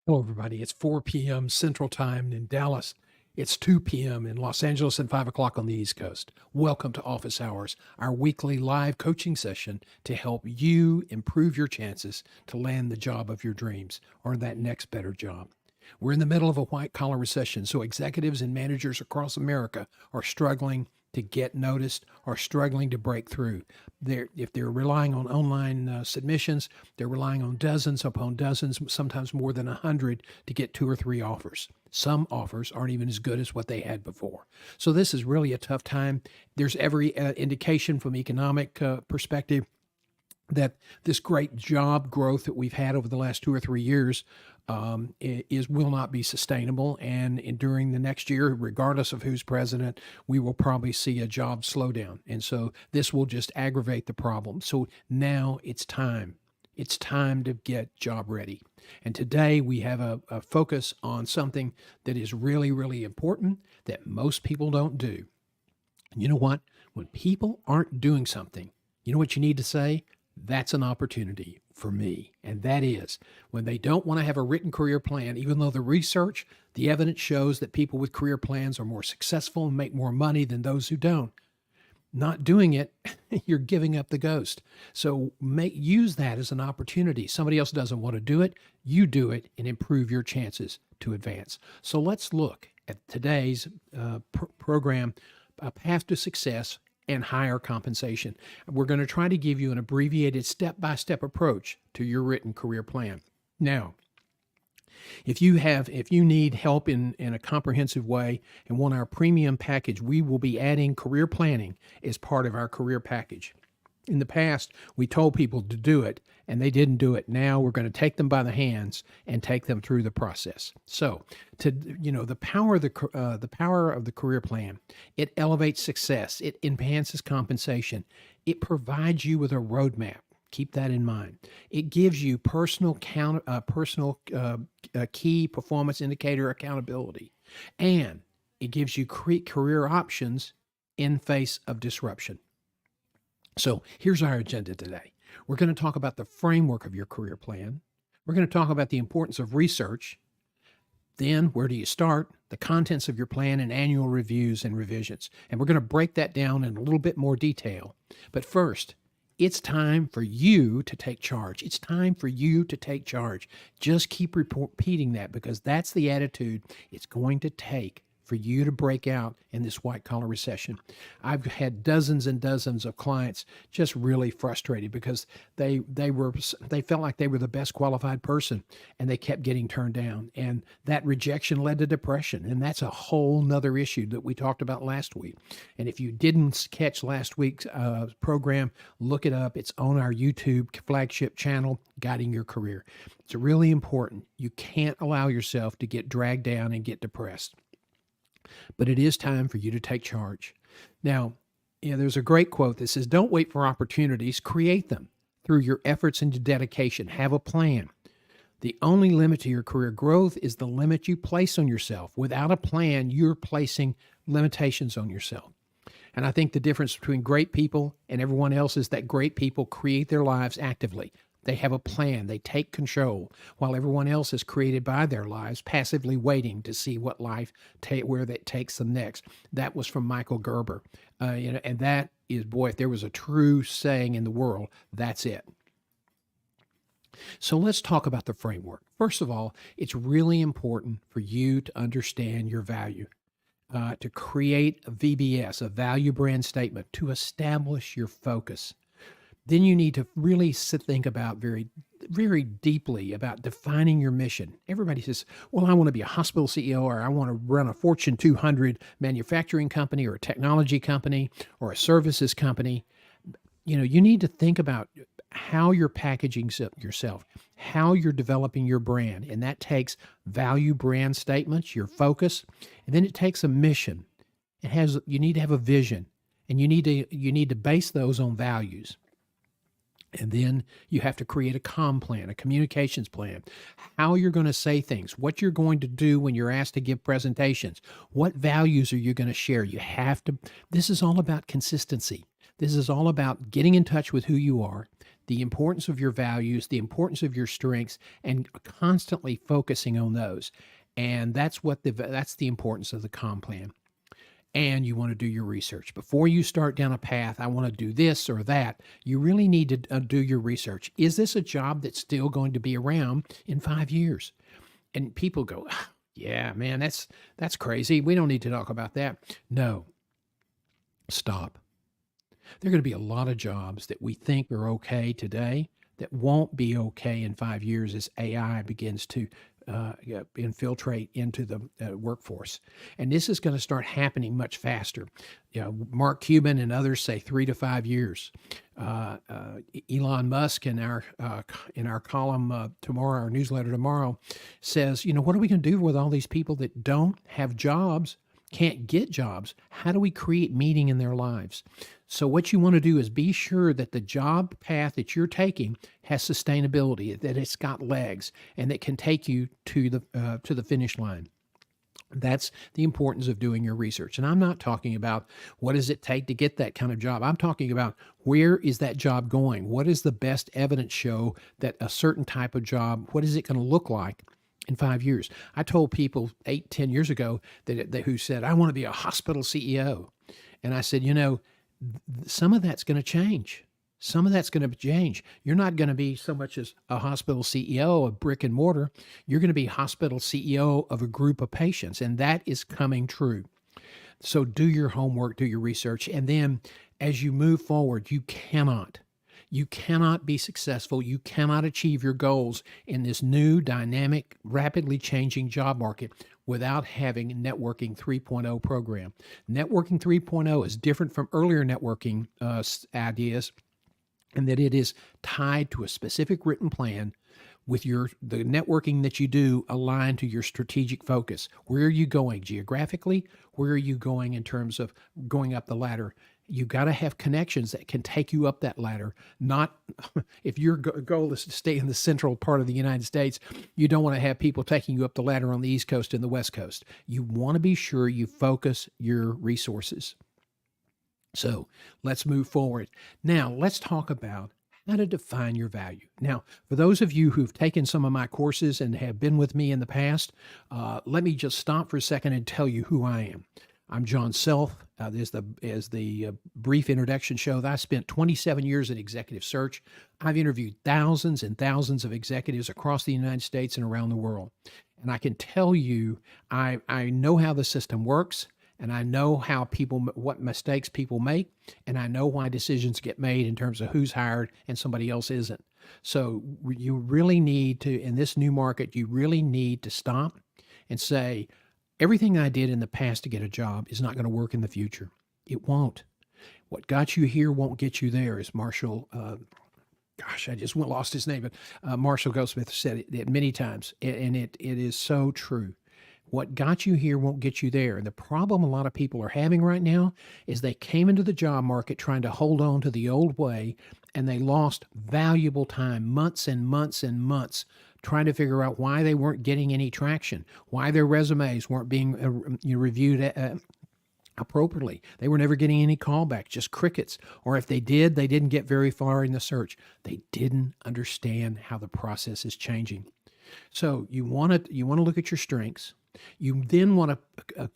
Hello, everybody. It's 4 p.m. Central Time in Dallas. It's 2 p.m. in Los Angeles and 5 o'clock on the East Coast. Welcome to Office Hours, our weekly live coaching session to help you improve your chances to land the job of your dreams or that next better job. We're in the middle of a white-collar recession, so executives and managers across America are struggling to get noticed, are struggling to break through. If they're relying on online submissions, they're relying on dozens upon dozens, sometimes more than 100 to get 2 or 3 offers. Some offers aren't even as good as what they had before. So this is really a tough time. There's every indication from economic perspective that this great job growth that we've had over the last 2 or 3 years will not be sustainable. And during the next year, regardless of who's president, we will probably see a job slowdown. And so this will just aggravate the problem. So now it's time. It's time to get job ready. And today we have a focus on something that is really, really important that most people don't do. You know what? When people aren't doing something, you know what you need to say? That's an opportunity for me. And that is when they don't want to have a written career plan, even though the research, the evidence shows that people with career plans are more successful and make more money than those who don't. Not doing it, you're giving up the ghost. So use that as an opportunity. Somebody else doesn't want to do it, you do it and improve your chances to advance. So let's look at today's program, Path to Success and Higher Compensation. We're going to try to give you an abbreviated step-by-step approach to your written career plan. Now, if you need help in a comprehensive way and want our premium package, we will be adding career planning as part of our career package. In the past, we told people to do it and they didn't do it. Now we're going to take them by the hands and take them through the process. So, the power of the career plan, it elevates success, it enhances compensation, it provides you with a roadmap. Keep that in mind. It gives you personal key performance indicator accountability, and it gives you career options in face of disruption. So here's our agenda today. We're going to talk about the framework of your career plan. We're going to talk about the importance of research. Then, where do you start? The contents of your plan and annual reviews and revisions. And we're going to break that down in a little bit more detail. But first, it's time for you to take charge. It's time for you to take charge. Just keep repeating that because that's the attitude it's going to take for you to break out in this white-collar recession. I've had dozens and dozens of clients just really frustrated because they felt like they were the best qualified person and they kept getting turned down. And that rejection led to depression. And that's a whole nother issue that we talked about last week. And if you didn't catch last week's program, look it up. It's on our YouTube flagship channel, Guiding Your Career. It's really important. You can't allow yourself to get dragged down and get depressed. But it is time for you to take charge. Now, there's a great quote that says, don't wait for opportunities, create them through your efforts and your dedication. Have a plan. The only limit to your career growth is the limit you place on yourself. Without a plan, you're placing limitations on yourself. And I think the difference between great people and everyone else is that great people create their lives actively. They have a plan. They take control, while everyone else is created by their lives, passively waiting to see what life where that takes them next. That was from Michael Gerber, and that is, boy, if there was a true saying in the world, that's it. So let's talk about the framework. First of all, it's really important for you to understand your value, to create a VBS, a value brand statement, to establish your focus. Then you need to really think about very, very deeply about defining your mission. Everybody says, well, I want to be a hospital CEO, or I want to run a Fortune 200 manufacturing company or a technology company or a services company. You need to think about how you're packaging yourself, how you're developing your brand. And that takes value brand statements, your focus, and then it takes a mission. You need to have a vision, and you need to base those on values. And then you have to create a plan, a communications plan, how you're going to say things, what you're going to do when you're asked to give presentations, what values are you going to share. This is all about consistency. This is all about getting in touch with who you are, the importance of your values, the importance of your strengths, and constantly focusing on those. And that's the importance of the plan. And you want to do your research. Before you start down a path, I want to do this or that, you really need to do your research. Is this a job that's still going to be around in 5 years? And people go, yeah, man, that's crazy. We don't need to talk about that. No, stop. There are going to be a lot of jobs that we think are okay today that won't be okay in 5 years as AI begins to infiltrate into the workforce. And this is going to start happening much faster. Mark Cuban and others say 3 to 5 years. Elon Musk in our column tomorrow, our newsletter tomorrow, says, what are we going to do with all these people that don't have jobs, can't get jobs? How do we create meaning in their lives? So what you want to do is be sure that the job path that you're taking has sustainability, that it's got legs, and that can take you to the finish line. That's the importance of doing your research. And I'm not talking about what does it take to get that kind of job. I'm talking about where is that job going? What is the best evidence show that a certain type of job, what is it going to look like in 5 years? I told people 8-10 years ago who said, I want to be a hospital CEO. And I said, some of that's going to change. Some of that's going to change. You're not going to be so much as a hospital CEO of brick and mortar. You're going to be hospital CEO of a group of patients, and that is coming true. So do your homework, do your research, and then as you move forward, you cannot be successful. You cannot achieve your goals in this new, dynamic, rapidly changing job market without having Networking 3.0 program. Networking 3.0 is different from earlier networking ideas, and that it is tied to a specific written plan with the networking that you do aligned to your strategic focus. Where are you going geographically? Where are you going in terms of going up the ladder? You got to have connections that can take you up that ladder. Not if your goal is to stay in the central part of the United States, you don't want to have people taking you up the ladder on the East Coast and the West Coast. You want to be sure you focus your resources. So let's move forward. Now, let's talk about how to define your value. Now, for those of you who've taken some of my courses and have been with me in the past, let me just stop for a second and tell you who I am. I'm John Self. As the brief introduction show, that I spent 27 years in executive search. I've interviewed thousands and thousands of executives across the United States and around the world. And I can tell you, I know how the system works. And I know what mistakes people make, and I know why decisions get made in terms of who's hired and somebody else isn't. So you really need to, in this new market, you really need to stop and say, everything I did in the past to get a job is not going to work in the future. It won't. What got you here won't get you there, as Marshall, I just lost his name, but Marshall Goldsmith said it many times, and it is so true. What got you here won't get you there. And the problem a lot of people are having right now is they came into the job market trying to hold on to the old way, and they lost valuable time, months and months and months, trying to figure out why they weren't getting any traction, why their resumes weren't being reviewed appropriately. They were never getting any callbacks, just crickets. Or if they did, they didn't get very far in the search. They didn't understand how the process is changing. So you want to look at your strengths. You then want to,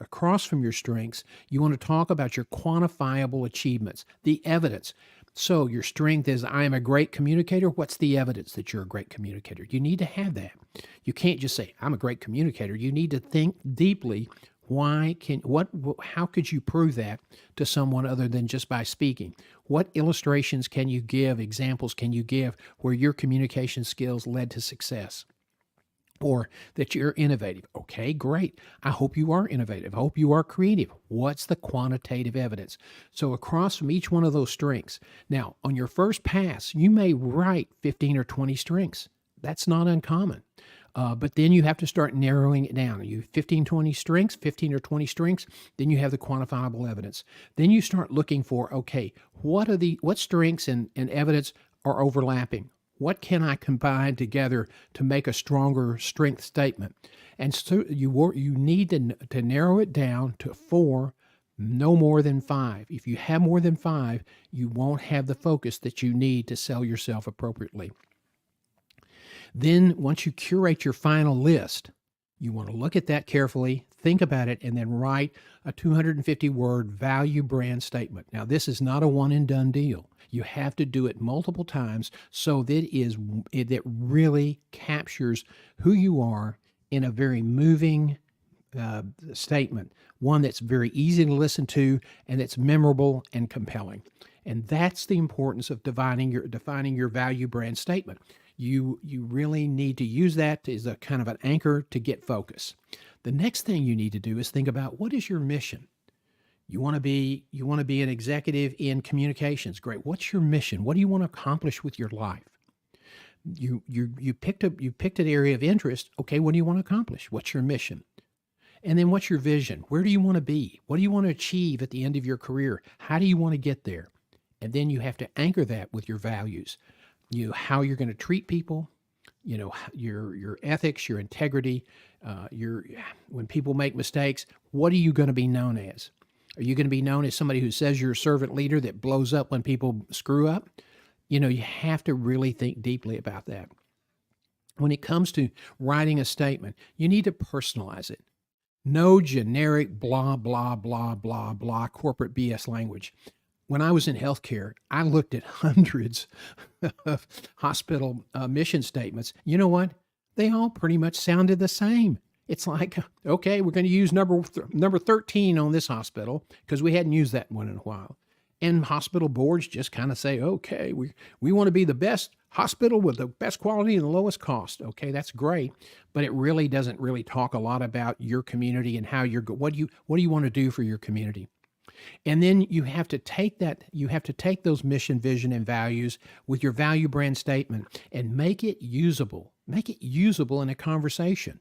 across from your strengths, you want to talk about your quantifiable achievements, the evidence. So your strength is, I am a great communicator. What's the evidence that you're a great communicator? You need to have that. You can't just say, I'm a great communicator. You need to think deeply. How could you prove that to someone other than just by speaking? What illustrations can you give, examples can you give where your communication skills led to success? Or that you're innovative. Okay, great. I hope you are innovative. I hope you are creative. What's the quantitative evidence? So across from each one of those strengths. Now, on your first pass, you may write 15 or 20 strengths. That's not uncommon. But then you have to start narrowing it down. You 15 or 20 strengths, then you have the quantifiable evidence. Then you start looking for, okay, what strengths and evidence are overlapping? What can I combine together to make a stronger strength statement? And so you need to narrow it down to 4, no more than 5. If you have more than 5, you won't have the focus that you need to sell yourself appropriately. Then once you curate your final list, you want to look at that carefully, think about it, and then write a 250-word value brand statement. Now, this is not a one-and-done deal. You have to do it multiple times so that it really captures who you are in a very moving statement, one that's very easy to listen to and that's memorable and compelling. And that's the importance of defining your value brand statement. You really need to use that as a kind of an anchor to get focus. The next thing you need to do is think about, what is your mission? You want to be an executive in communications. Great. What's your mission? What do you want to accomplish with your life? You picked an area of interest. Okay, what do you want to accomplish? What's your mission? And then what's your vision? Where do you want to be? What do you want to achieve at the end of your career? How do you want to get there? And then you have to anchor that with your values. How you're going to treat people, your ethics, your integrity, when people make mistakes, what are you going to be known as? Are you going to be known as somebody who says you're a servant leader that blows up when people screw up? You have to really think deeply about that. When it comes to writing a statement, you need to personalize it. No generic blah, blah, blah, blah, blah corporate BS language. When I was in healthcare, I looked at hundreds of hospital mission statements. You know what? They all pretty much sounded the same. It's like, okay, we're going to use number 13 on this hospital because we hadn't used that one in a while. And hospital boards just kind of say, okay, we want to be the best hospital with the best quality and the lowest cost. Okay, that's great, but it really doesn't really talk a lot about your community and how what do you want to do for your community? And then you have to take those mission, vision, and values with your value brand statement and make it usable. Make it usable in a conversation.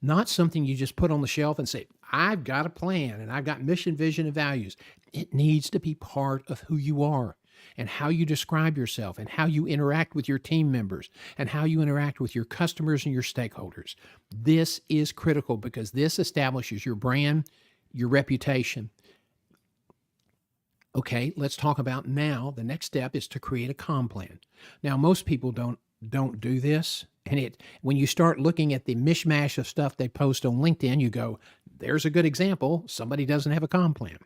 Not something you just put on the shelf and say, I've got a plan and I've got mission, vision, and values. It needs to be part of who you are and how you describe yourself and how you interact with your team members and how you interact with your customers and your stakeholders. This is critical because this establishes your brand, your reputation. Okay, let's talk about now. The next step is to create a comm plan. Now, most people don't do this. And when you start looking at the mishmash of stuff they post on LinkedIn, you go, there's a good example. Somebody doesn't have a comm plan.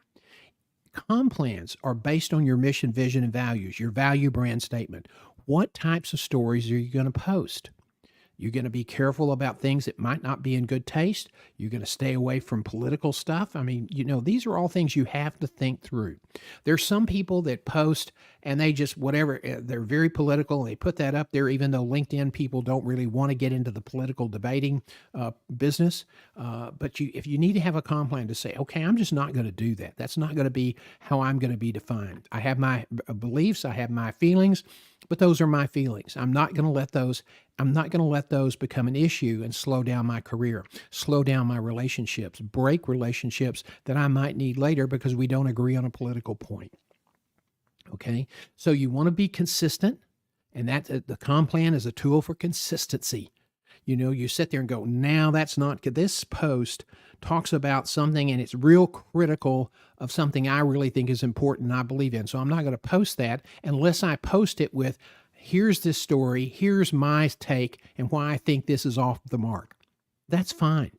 Comm plans are based on your mission, vision, and values, your value brand statement. What types of stories are you going to post? You're going to be careful about things that might not be in good taste. You're going to stay away from political stuff. I mean, these are all things you have to think through. There's some people that post and they just, whatever, they're very political. They put that up there, even though LinkedIn people don't really want to get into the political debating business. But if you need to have a comm plan to say, okay, I'm just not going to do that. That's not going to be how I'm going to be defined. I have my beliefs. I have my feelings. But those are my feelings. I'm not going to let those become an issue and slow down my career, slow down my relationships, break relationships that I might need later because we don't agree on a political point. Okay? So you want to be consistent, and the comm plan is a tool for consistency. You sit there and go, now that's not good. This post talks about something and it's real critical of something I really think is important and I believe in. So I'm not going to post that unless I post it with, here's this story, here's my take and why I think this is off the mark. That's fine.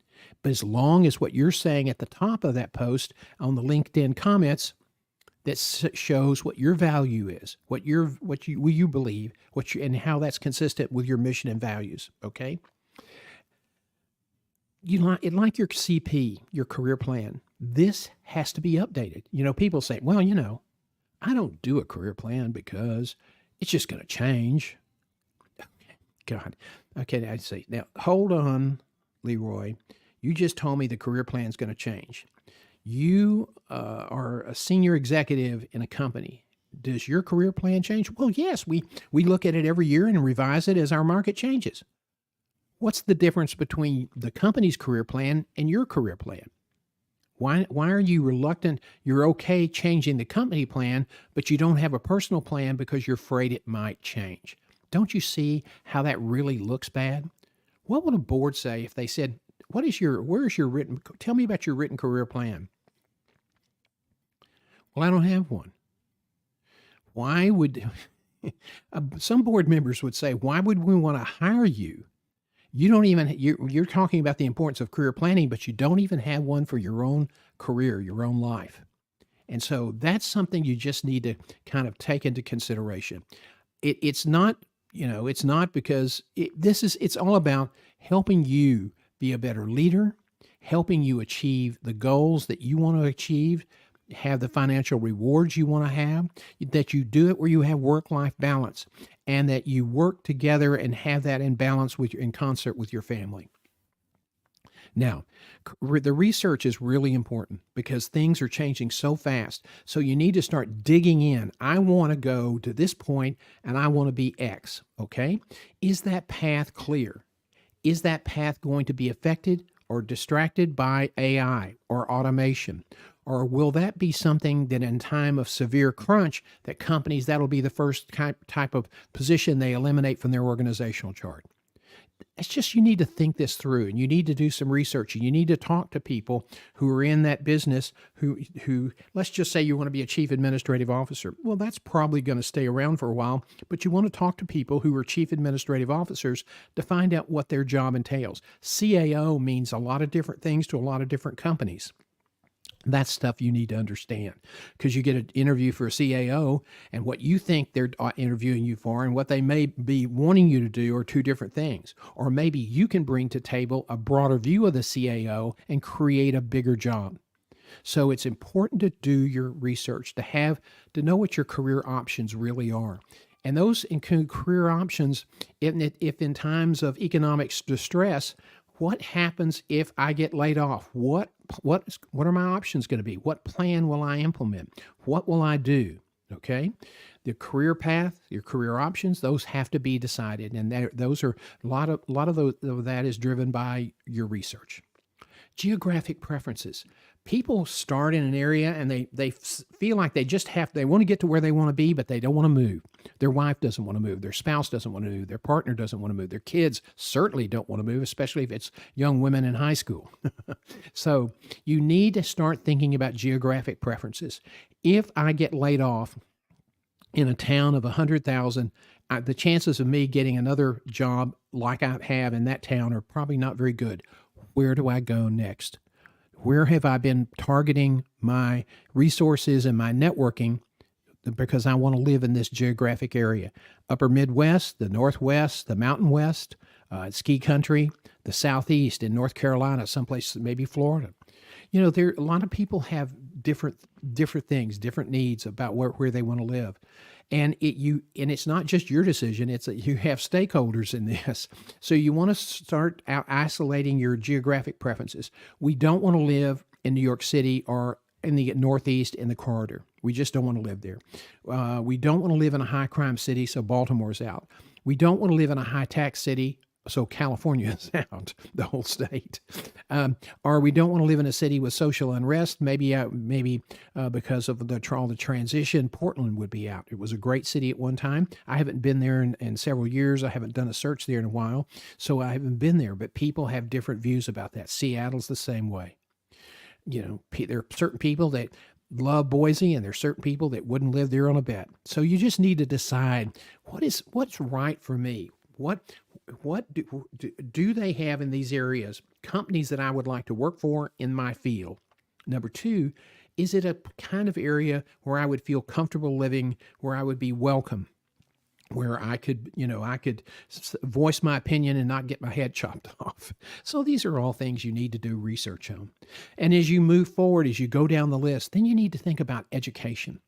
But as long as what you're saying at the top of that post on the LinkedIn comments that shows what your value is, what you believe, and how that's consistent with your mission and values, okay? Like your CP, your career plan, this has to be updated. People say, well, I don't do a career plan because it's just going to change. Okay, God. Okay, I say, now hold on, Leroy. You just told me the career plan is going to change. You are a senior executive in a company. Does your career plan change? Well, yes, we look at it every year and revise it as our market changes. What's the difference between the company's career plan and your career plan? Why are you reluctant? You're okay changing the company plan, but you don't have a personal plan because you're afraid it might change. Don't you see how that really looks bad? What would a board say if they said, tell me about your written career plan? Well, I don't have one. Why would, some board members would say, why would we want to hire you? You're talking about the importance of career planning, but you don't even have one for your own career, your own life. And so that's something you just need to kind of take into consideration. It's not because it's all about helping you be a better leader, helping you achieve the goals that you want to achieve, have the financial rewards you want to have, that you do it where you have work-life balance, and that you work together and have that in balance in concert with your family. Now, the research is really important because things are changing so fast. So you need to start digging in. I want to go to this point and I want to be X. Okay. Is that path clear? Is that path going to be affected or distracted by AI or automation? Or will that be something that in time of severe crunch, that companies, that'll be the first type of position they eliminate from their organizational chart? It's just, you need to think this through, and you need to do some research, and you need to talk to people who are in that business who let's just say you want to be a chief administrative officer. Well, that's probably going to stay around for a while, but you want to talk to people who are chief administrative officers to find out what their job entails. CAO means a lot of different things to a lot of different companies. That's stuff you need to understand, because you get an interview for a CAO, and what you think they're interviewing you for and what they may be wanting you to do are two different things. Or maybe you can bring to table a broader view of the CAO and create a bigger job. So it's important to do your research, to know what your career options really are. And those include career options if in times of economic distress. What happens if I get laid off? What are my options going to be? What plan will I implement? What will I do? Okay, the career path, your career options, those have to be decided, and those are a lot of that is driven by your research. Geographic preferences. People start in an area and they feel like they want to get to where they want to be, but they don't want to move. Their wife doesn't want to move. Their spouse doesn't want to move. Their partner doesn't want to move. Their kids certainly don't want to move, especially if it's young women in high school. So you need to start thinking about geographic preferences. If I get laid off in a town of 100,000, the chances of me getting another job like I have in that town are probably not very good. Where do I go next? Where have I been targeting my resources and my networking, because I want to live in this geographic area? Upper Midwest, the Northwest, the Mountain West, ski country, the Southeast in North Carolina, someplace, maybe Florida. A lot of people have different things, different needs about where they want to live. And it's not just your decision, it's that you have stakeholders in this. So you want to start out isolating your geographic preferences. We don't want to live in New York City or in the Northeast in the corridor. We just don't want to live there. We don't want to live in a high crime city, so Baltimore's out. We don't want to live in a high tax city, so California is out, the whole state. Or we don't want to live in a city with social unrest. Maybe because of all the transition, Portland would be out. It was a great city at one time. I haven't been there in several years. I haven't done a search there in a while, so I haven't been there. But people have different views about that. Seattle's the same way. There are certain people that love Boise, and there's certain people that wouldn't live there on a bet. So you just need to decide what's right for me. What do they have in these areas? Companies that I would like to work for in my field. Number two, is it a kind of area where I would feel comfortable living, where I would be welcome, where I could voice my opinion and not get my head chopped off? So these are all things you need to do research on. And as you move forward, as you go down the list, then you need to think about education.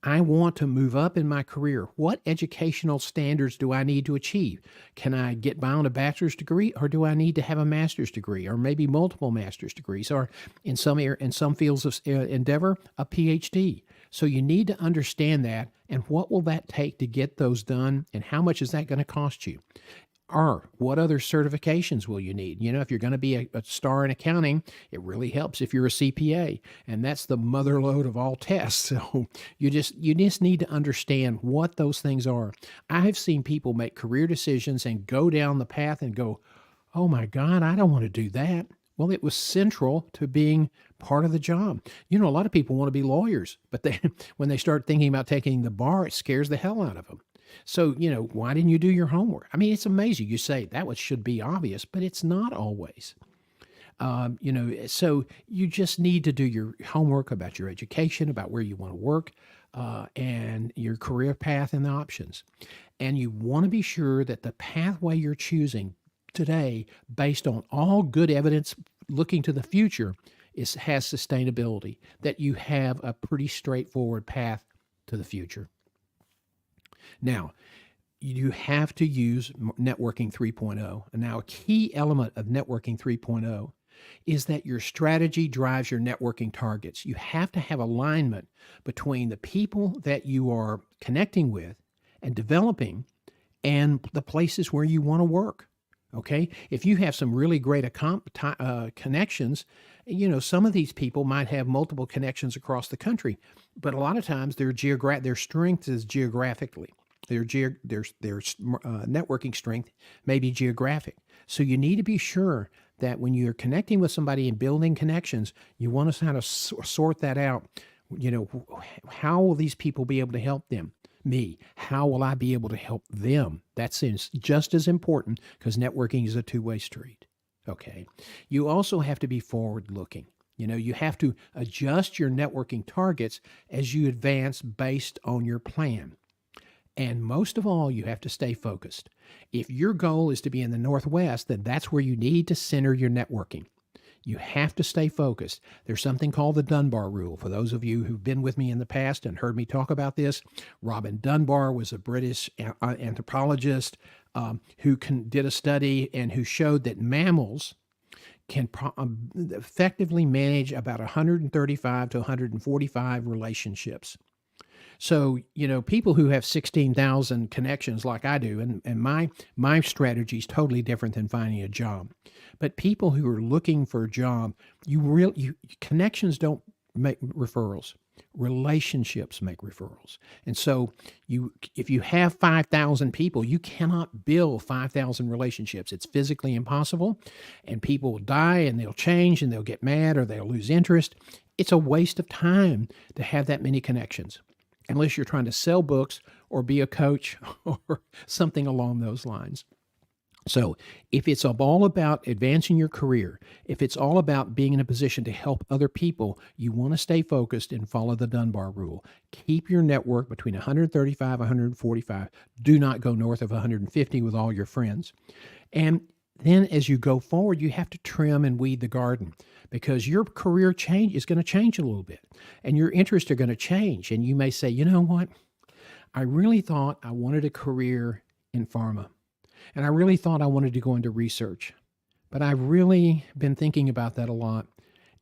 I want to move up in my career. What educational standards do I need to achieve? Can I get by on a bachelor's degree, or do I need to have a master's degree, or maybe multiple master's degrees, or in some fields of endeavor, a PhD? So you need to understand that, and what will that take to get those done, and how much is that going to cost you? Or what other certifications will you need? If you're going to be a star in accounting, it really helps if you're a CPA, and that's the mother lode of all tests. So you just need to understand what those things are. I have seen people make career decisions and go down the path and go, oh my God, I don't want to do that. Well, it was central to being part of the job. A lot of people want to be lawyers, but when they start thinking about taking the bar, it scares the hell out of them. So, why didn't you do your homework? I mean, it's amazing. You say that should be obvious, but it's not always. So you just need to do your homework about your education, about where you want to work, and your career path and the options. And you want to be sure that the pathway you're choosing today, based on all good evidence looking to the future, has sustainability, that you have a pretty straightforward path to the future. Now, you have to use networking 3.0. And now a key element of networking 3.0 is that your strategy drives your networking targets. You have to have alignment between the people that you are connecting with and developing and the places where you want to work. Okay. If you have some really great connections, some of these people might have multiple connections across the country, but a lot of times their strength is geographically. Their networking strength may be geographic. So you need to be sure that when you're connecting with somebody and building connections, you want to kind of sort that out. How will these people be able to help me? How will I be able to help them? That's just as important, because networking is a two-way street. Okay. You also have to be forward-looking. You have to adjust your networking targets as you advance based on your plan. And most of all, you have to stay focused. If your goal is to be in the Northwest, then that's where you need to center your networking. You have to stay focused. There's something called the Dunbar rule. For those of you who've been with me in the past and heard me talk about this, Robin Dunbar was a British anthropologist who did a study and who showed that mammals can effectively manage about 135 to 145 relationships. So, people who have 16,000 connections like I do, and my strategy is totally different than finding a job. But people who are looking for a job, connections don't make referrals. Relationships make referrals. And so if you have 5,000 people, you cannot build 5,000 relationships. It's physically impossible, and people will die and they'll change and they'll get mad or they'll lose interest. It's a waste of time to have that many connections, unless you're trying to sell books or be a coach or something along those lines. So if it's all about advancing your career, if it's all about being in a position to help other people, you want to stay focused and follow the Dunbar rule. Keep your network between 135 and 145. Do not go north of 150 with all your friends. And then as you go forward, you have to trim and weed the garden, because your career is going to change a little bit and your interests are going to change. And you may say, you know what? I really thought I wanted a career in pharma, and I really thought I wanted to go into research, but I've really been thinking about that a lot.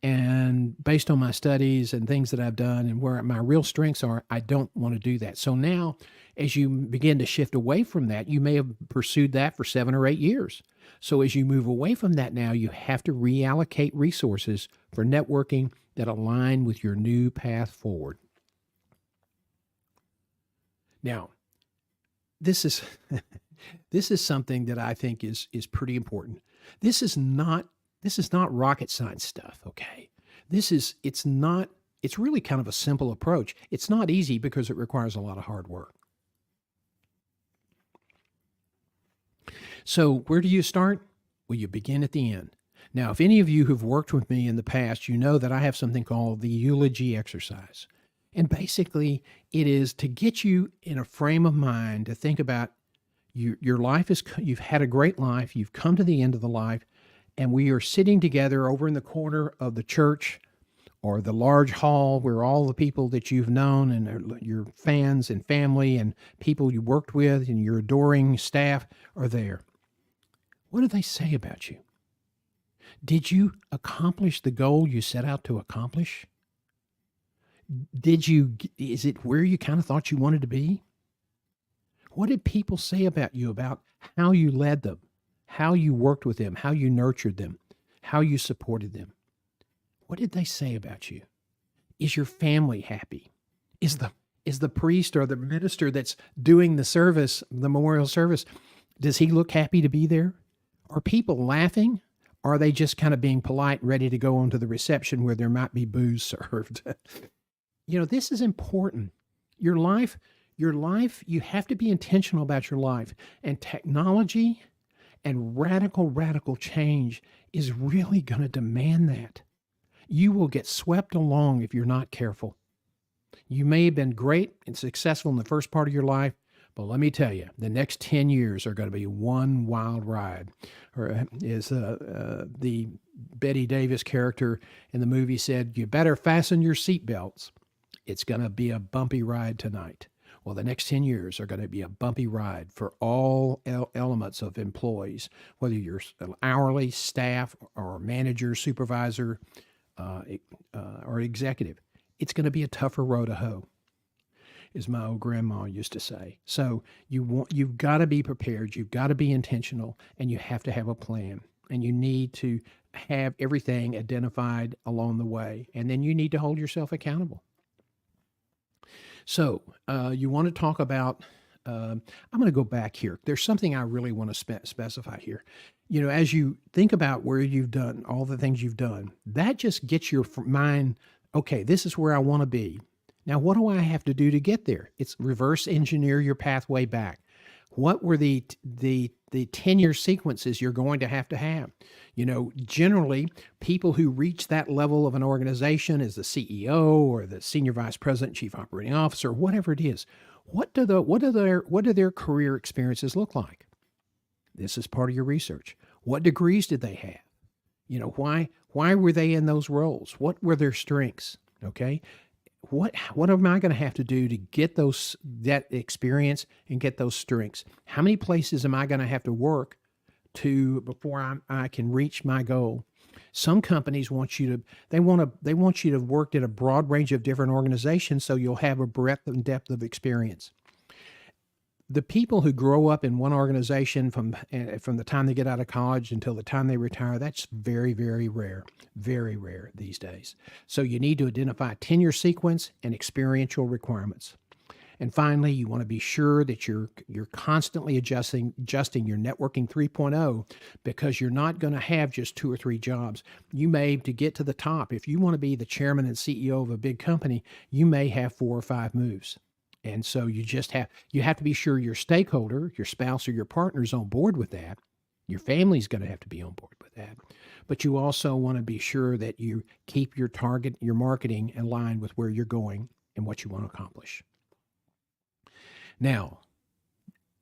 And based on my studies and things that I've done and where my real strengths are, I don't want to do that. So now, as you begin to shift away from that, you may have pursued that for 7 or 8 years. So as you move away from that now, you have to reallocate resources for networking that align with your new path forward. Now, this is something that I think is pretty important. This is not rocket science stuff, okay? It's really kind of a simple approach. It's not easy because it requires a lot of hard work. So where do you start? Well, you begin at the end. Now, if any of you who've worked with me in the past, you know that I have something called the eulogy exercise. And basically, it is to get you in a frame of mind to think about your life you've had a great life, you've come to the end of the life, and we are sitting together over in the corner of the church or the large hall where all the people that you've known and your fans and family and people you worked with and your adoring staff are there. What do they say about you? Did you accomplish the goal you set out to accomplish? Is it where you kind of thought you wanted to be? What did people say about you, about how you led them, how you worked with them, how you nurtured them, how you supported them? What did they say about you? Is your family happy? Is the priest or the minister that's doing the service, the memorial service, does he look happy to be there? Are people laughing? Or are they just kind of being polite and ready to go on to the reception where there might be booze served? This is important. Your life, you have to be intentional about your life. And technology and radical change is really going to demand that. You will get swept along if you're not careful. You may have been great and successful in the first part of your life, But let me tell you, the next 10 years are going to be one wild ride. Or is the Betty Davis character in the movie said, you better fasten your seatbelts. It's going to be a bumpy ride tonight. Well, the next 10 years are going to be a bumpy ride for all elements of employees, whether you're hourly, staff, or manager, supervisor, or executive. It's going to be a tougher road to hoe, as my old grandma used to say. So you've got to be prepared, you've got to be intentional, and you have to have a plan. And you need to have everything identified along the way. And then you need to hold yourself accountable. So you want to talk about, I'm going to go back here. There's something I really want to specify here. You know, as you think about where you've done, all the things you've done, that just gets your mind, okay, this is where I want to be. Now, what do I have to do to get there? It's reverse engineer your pathway back. What were the 10-year sequences you're going to have? You know, generally, people who reach that level of an organization as the CEO or the senior vice president, chief operating officer, whatever it is, what do their career experiences look like? This is part of your research. What degrees did they have? You know, why were they in those roles? What were their strengths? Okay. What am I going to have to do to get that experience and get those strengths? How many places am I going to have to work before I can reach my goal? Some companies want you to have worked at a broad range of different organizations, so you'll have a breadth and depth of experience. The people who grow up in one organization from the time they get out of college until the time they retire, that's very, very rare these days. So you need to identify a tenure sequence and experiential requirements. And finally, you want to be sure that you're constantly adjusting your networking 3.0, because you're not going to have just 2 or 3 jobs. You may, to get to the top, if you want to be the chairman and CEO of a big company, you may have 4 or 5 moves. And so you have to be sure your stakeholder, your spouse or your partner, is on board with that. Your family's going to have to be on board with that. But you also want to be sure that you keep your marketing aligned with where you're going and what you want to accomplish. Now,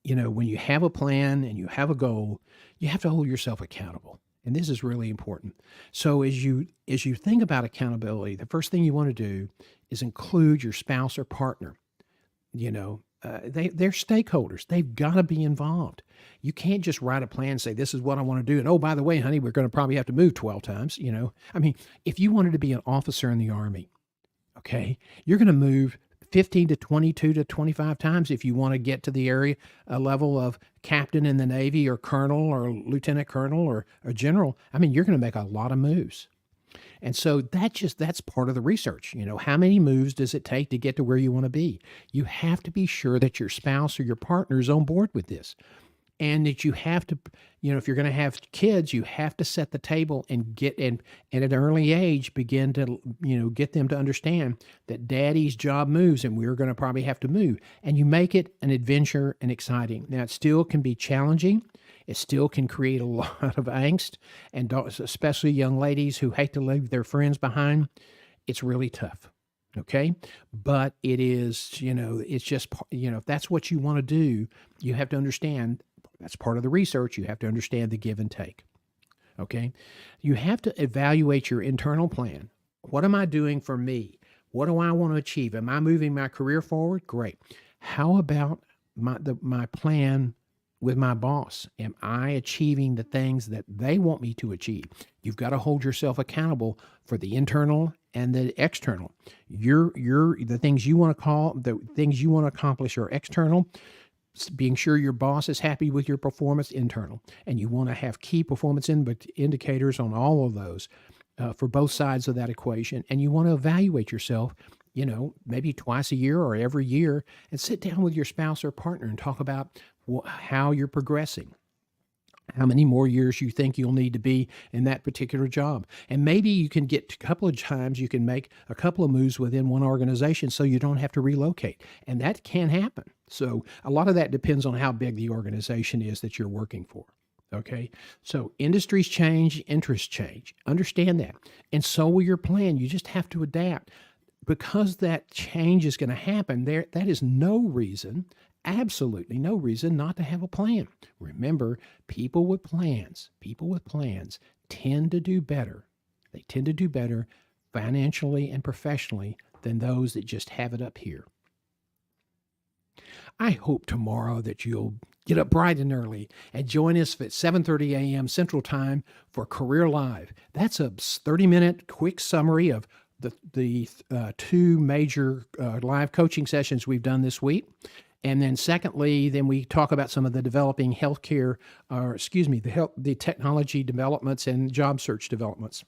you know, when you have a plan and you have a goal, you have to hold yourself accountable. And this is really important. So as you think about accountability, the first thing you want to do is include your spouse or partner. You know, they're stakeholders. They've got to be involved. You can't just write a plan and say, this is what I want to do. And, oh, by the way, honey, we're going to probably have to move 12 times. You know, I mean, if you wanted to be an officer in the Army, okay, you're going to move 15 to 22 to 25 times if you want to get to the area, a level of captain in the Navy or colonel or lieutenant colonel or general. I mean, you're going to make a lot of moves. And so that's part of the research. You know, how many moves does it take to get to where you want to be? You have to be sure that your spouse or your partner is on board with this. And that you have to, you know, if you're going to have kids, you have to set the table and at an early age begin to, you know, get them to understand that daddy's job moves and we're going to probably have to move. And you make it an adventure and exciting. Now, it still can be challenging. It still can create a lot of angst, and especially young ladies who hate to leave their friends behind. It's really tough. Okay. But it is, you know, it's just, you know, if that's what you want to do, you have to understand that's part of the research. You have to understand the give and take. Okay. You have to evaluate your internal plan. What am I doing for me? What do I want to achieve? Am I moving my career forward? Great. How about my plan with my boss? Am I achieving the things that they want me to achieve? You've got to hold yourself accountable for the internal and the external. The things you want to accomplish are external. Being sure your boss is happy with your performance, internal. And you want to have key performance indicators on all of those for both sides of that equation. And you want to evaluate yourself, you know, maybe twice a year or every year, and sit down with your spouse or partner and talk about how you're progressing, how many more years you think you'll need to be in that particular job. And maybe you can get a couple of times, you can make a couple of moves within one organization so you don't have to relocate. And that can happen. So a lot of that depends on how big the organization is that you're working for. Okay. So industries change, interests change. Understand that. And so will your plan. You just have to adapt. Because that change is going to happen, that is no reason absolutely no reason not to have a plan. Remember, people with plans tend to do better. They tend to do better financially and professionally than those that just have it up here. I hope tomorrow that you'll get up bright and early and join us at 7:30 a.m. Central Time for Career Live. That's a 30-minute quick summary of the two major live coaching sessions we've done this week. And then secondly, then we talk about some of the developing healthcare, or excuse me, the technology developments and job search developments.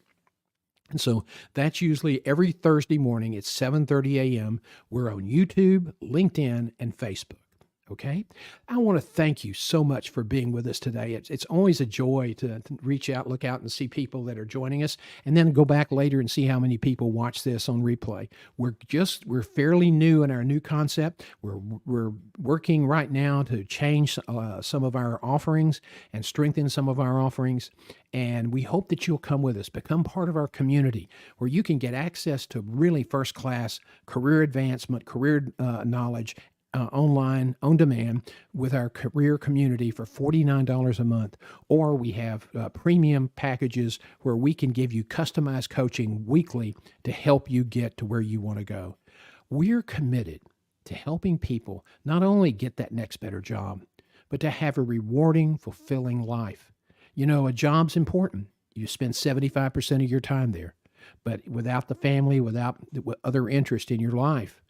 And so that's usually every Thursday morning at 7:30 a.m. We're on YouTube, LinkedIn, and Facebook. Okay. I want to thank you so much for being with us today. It's always a joy to reach out, look out, and see people that are joining us, and then go back later and see how many people watch this on replay. We're fairly new in our new concept. We're working right now to change some of our offerings and strengthen some of our offerings. And we hope that you'll come with us, become part of our community where you can get access to really first class career advancement, career knowledge, online, on demand, with our career community for $49 a month. Or we have premium packages where we can give you customized coaching weekly to help you get to where you want to go. We're committed to helping people not only get that next better job, but to have a rewarding, fulfilling life. You know, a job's important. You spend 75% of your time there. But without the family, without the other interest in your life,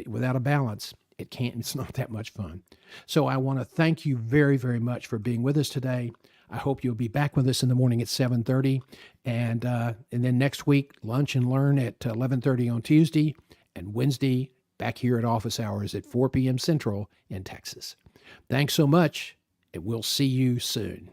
without a balance, it's not that much fun. So I want to thank you very, very much for being with us today. I hope you'll be back with us in the morning at 7:30, and then next week, lunch and learn at 11:30 on Tuesday, and Wednesday back here at office hours at 4 p.m. Central in Texas. Thanks so much, and we'll see you soon.